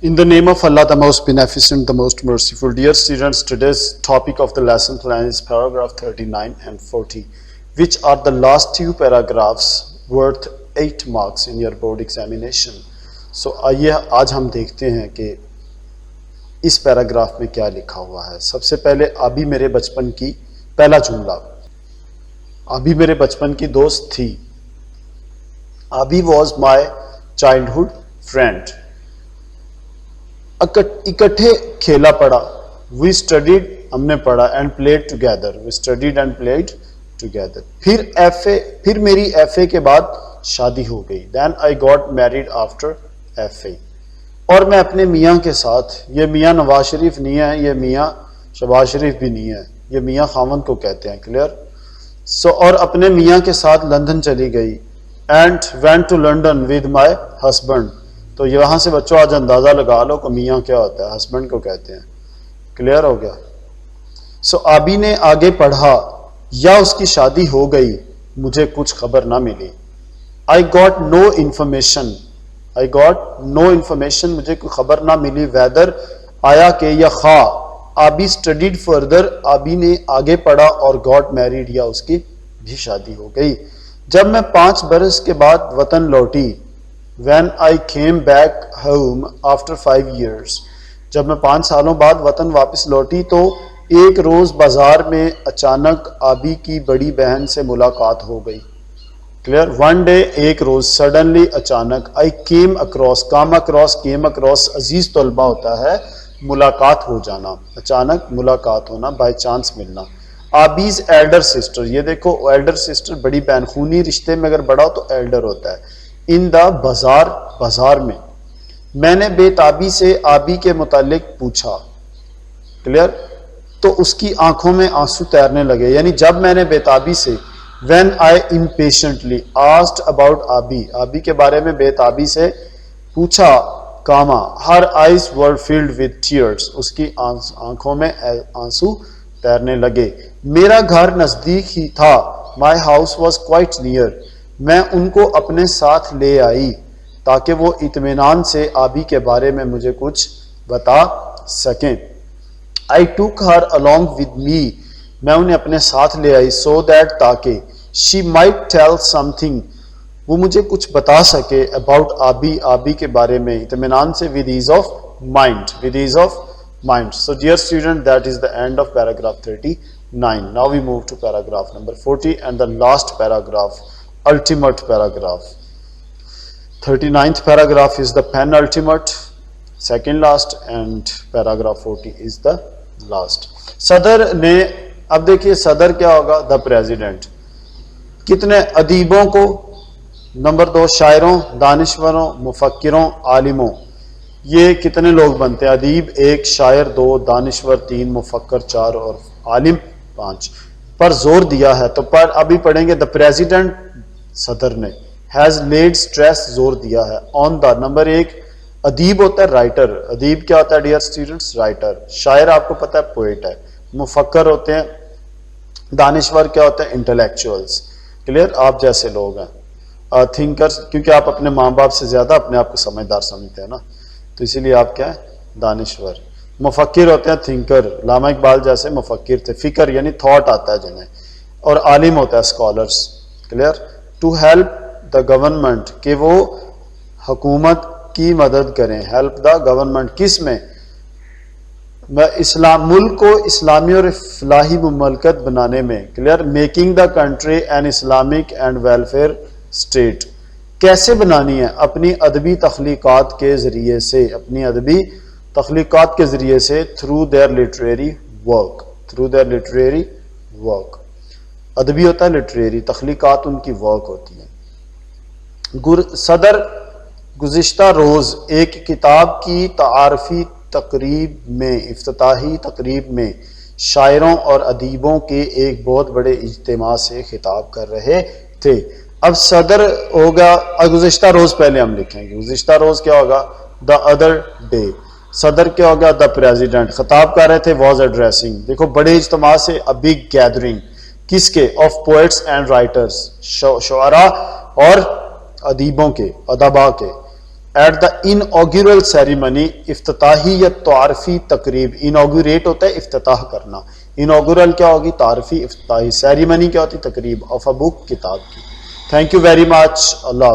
In the name of Allah, the most beneficent, the most merciful. Dear students, today's topic of the lesson plan is paragraph 39 and 40, which are the last two paragraphs worth 8 marks in your board examination. So آئیے آج ہم دیکھتے ہیں کہ اس paragraph میں کیا لکھا ہوا ہے. سب سے پہلے آبی میرے بچپن کی پہلا جملہ. آبی میرے بچپن کی دوست تھی. آبی واز مائی چائلڈہڈ فرینڈ. اکٹھے کھیلا پڑا. وی اسٹڈیڈ ہم نے پڑھا. And played together. We studied and played together. پھر میری ایف اے کے بعد شادی ہو گئی. Then I got married after F A. اور میں اپنے میاں کے ساتھ, یہ میاں نواز شریف نہیں ہے, یہ میاں شہباز شریف بھی نہیں ہے, یہ میاں خاوند کو کہتے ہیں. کلیئر. سو اور اپنے میاں کے ساتھ لندن چلی گئی. And went to London with my husband. تو یہاں سے بچوں آج اندازہ لگا لو کہ میاں کیا ہوتا ہے, ہسبینڈ کو کہتے ہیں. کلیئر ہو گیا. سو آبی نے آگے پڑھا یا اس کی شادی ہو گئی, مجھے کچھ خبر نہ ملی. I got no information. I got no information, مجھے کوئی خبر نہ ملی. ویدر آیا کہ یا خواہ. آبی اسٹڈیڈ فردر, آبی نے آگے پڑھا. اور گاٹ میریڈ یا اس کی بھی شادی ہو گئی. جب میں 5 برس کے بعد وطن لوٹی. When I came back home after 5 years. جب میں 5 سالوں بعد وطن واپس لوٹی تو ایک روز بازار میں اچانک آبی کی بڑی بہن سے ملاقات ہو گئی. کلیئر. ون ڈے, ایک روز. سڈنلی, اچانک. I came across, come across, came across عزیز طلبہ ہوتا ہے ملاقات ہو جانا, اچانک ملاقات ہونا, بائی چانس ملنا. آبیز ایلڈر سسٹر. یہ دیکھو ایلڈر سسٹر بڑی بہن, خونی رشتے میں اگر بڑا ہو تو ایلڈر ہوتا ہے. ان دا بازار, بازار میں. میں نے بے تابی سے آبی کے متعلق پوچھا. کلیئر. تو اس کی آنکھوں میں آنسو تیرنے لگے. یعنی جب میں نے بے تابی سے, when I impatiently asked about آبی, آبی کے بارے میں بے تابی سے پوچھا, Cama, her eyes were filled with tears. اس کی آنکھوں میں آنسو تیرنے لگے. میرا گھر نزدیک ہی تھا. my house was quite near. میں ان کو اپنے ساتھ لے آئی تاکہ وہ اطمینان سے آبی کے بارے میں مجھے کچھ بتا سکیں. I took her along with me. میں انہیں اپنے ساتھ لے آئی. so that تاکہ she might tell something, وہ مجھے کچھ بتا سکے, about آبی, آبی کے بارے میں اطمینان سے, with ease of mind, with ease of mind. So dear student, that is the end of paragraph 39. Now we move to paragraph number 40 and the last paragraph, ultimate paragraph. 39th paragraph is the penultimate, second last, and paragraph 40 is the last. صدر نے, اب دیکھیے صدر کیا ہوگا, the president. کتنے ادیبوں کو, نمبر 2 شاعروں, دانشوروں, مفکروں, عالموں. یہ کتنے لوگ بنتے ہیں؟ ادیب 1, شاعر 2, دانشور 3, مفکر 4 اور عالم 5 پر زور دیا ہے. تو پر ابھی پڑھیں گے. the president صدر نے, has laid stress, زور دیا ہے, on the. نمبر 1 ادیب ہوتا ہے رائٹر. ادیب کیا ہوتا ہے ڈیئر اسٹوڈنٹس؟ رائٹر. شاعر آپ کو پتا ہے پوئٹ ہے. مفکر ہوتے ہیں, دانشور کیا ہوتا ہے؟ انٹلیکچوئلس. کلیئر. آپ جیسے لوگ ہیں. تھنکرز, کیونکہ آپ اپنے ماں باپ سے زیادہ اپنے آپ کو سمجھدار سمجھتے ہیں نا, تو اسی لیے آپ کیا ہے؟ دانشور. مفکر ہوتے ہیں تھنکر. علامہ اقبال جیسے مفکر تھے. فکر یعنی تھاٹ آتا ہے جنہیں. اور عالم ہوتا ہے scholars. Clear. To help the government, کہ وہ حکومت کی مدد کریں. ہیلپ دا گورنمنٹ کس میں؟ اسلام, ملک کو اسلامی اور فلاحی مملکت بنانے میں. Clear. Making the country an Islamic and welfare state. کیسے بنانی ہے؟ اپنی ادبی تخلیقات کے ذریعے سے, اپنی ادبی تخلیقات کے ذریعے سے. Through their literary work, through their literary work. ادبی ہوتا ہے لٹریری, تخلیقات ان کی ورک ہوتی ہے. صدر گزشتہ روز ایک کتاب کی تعارفی تقریب میں, افتتاحی تقریب میں شاعروں اور ادیبوں کے ایک بہت بڑے اجتماع سے خطاب کر رہے تھے. اب صدر ہوگا, گزشتہ روز پہلے ہم لکھیں گے. گزشتہ روز کیا ہوگا؟ The other day. صدر کیا ہوگا؟ The president. خطاب کر رہے تھے, واز ایڈریسنگ. دیکھو بڑے اجتماع سے, a big gathering. کس کے؟ آف پوئٹس اینڈ رائٹرس, شعراء اور ادیبوں کے, ادبا کے. ایٹ دا انوگرل سیریمنی، افتتاحی یا تعارفی تقریب. انوگریٹ ہوتا ہے افتتاح کرنا، انوگرل کیا ہوگی؟ تعارفی افتتاحی. سیریمنی کیا ہوتی؟ تقریب. آف اے بک، کتاب کی. Thank you very much. Allah